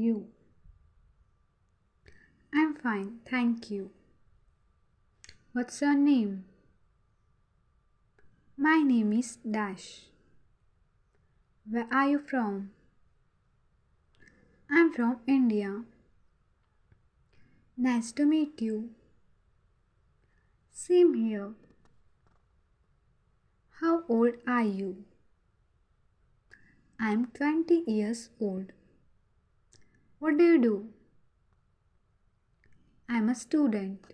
you? I'm fine, thank you. What's your name? My name is Dash. Where are you from? I'm from India. Nice to meet you. Same here. How old are you? I'm 20 years old. What do you do? I'm a student.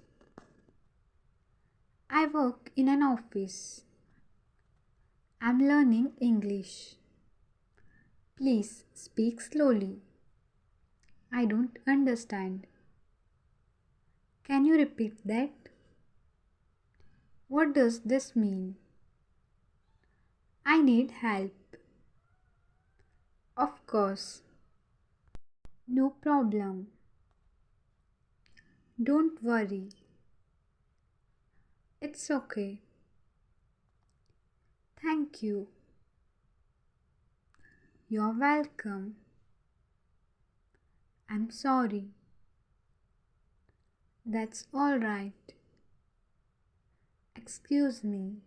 I work in an office. I'm learning English. Please speak slowly. I don't understand. Can you repeat that? What does this mean? I need help. Of course. No problem. Don't worry. It's okay. Thank you. You're welcome. I'm sorry. That's all right. Excuse me.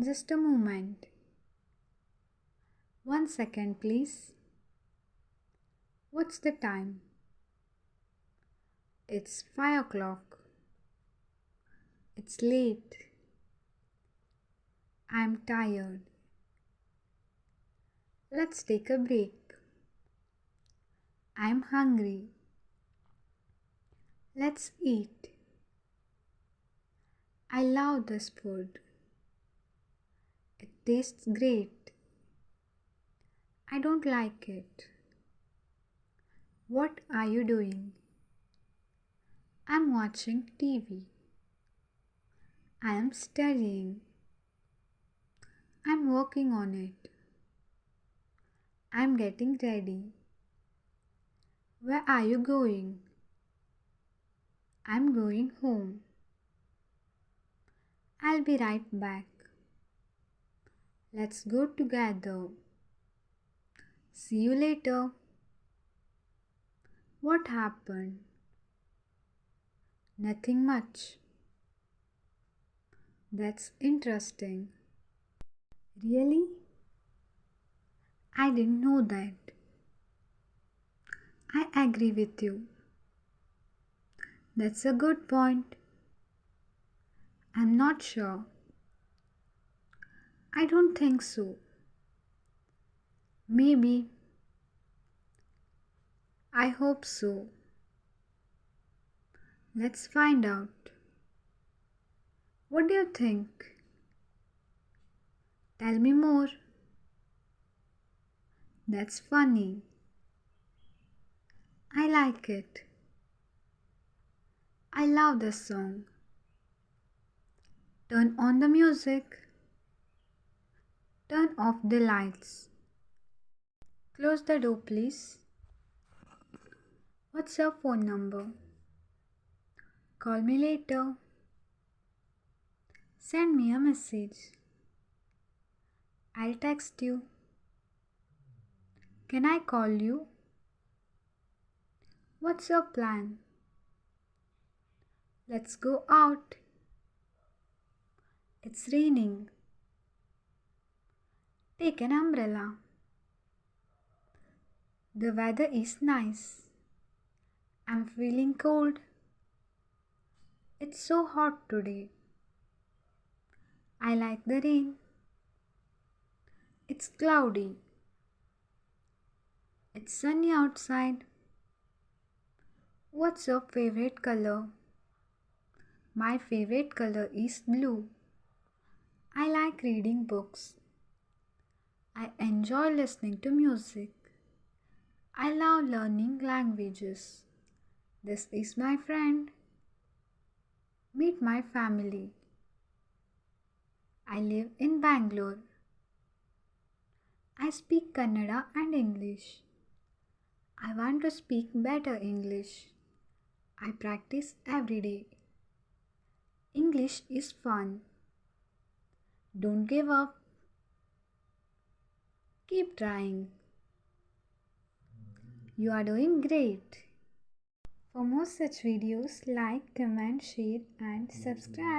Just a moment. 1 second, please. What's the time? It's 5 o'clock. It's late. I'm tired. Let's take a break. I'm hungry. Let's eat. I love this food. It tastes great. I don't like it. What are you doing? I'm watching TV. I am studying. I'm working on it. I'm getting ready. Where are you going? I'm going home. I'll be right back. Let's go together. See you later. What happened? Nothing much. That's interesting. Really? I didn't know that. I agree with you. That's a good point. I'm not sure. I don't think so. Maybe. I hope so. Let's find out. What do you think? Tell me more. That's funny. I like it. I love this song. Turn on the music. Turn off the lights. Close the door, please. What's your phone number? Call me later. Send me a message. I'll text you. Can I call you? What's your plan? Let's go out. It's raining. Take an umbrella. The weather is nice. I'm feeling cold. It's so hot today. I like the rain. It's cloudy. It's sunny outside. What's your favorite color? My favorite color is blue. I like reading books. I enjoy listening to music. I love learning languages. This is my friend. Meet my family. I live in Bangalore. I speak Kannada and English. I want to speak better English. I practice every day. English is fun. Don't give up. Keep trying. You are doing great. For more such videos, like, comment, share and subscribe.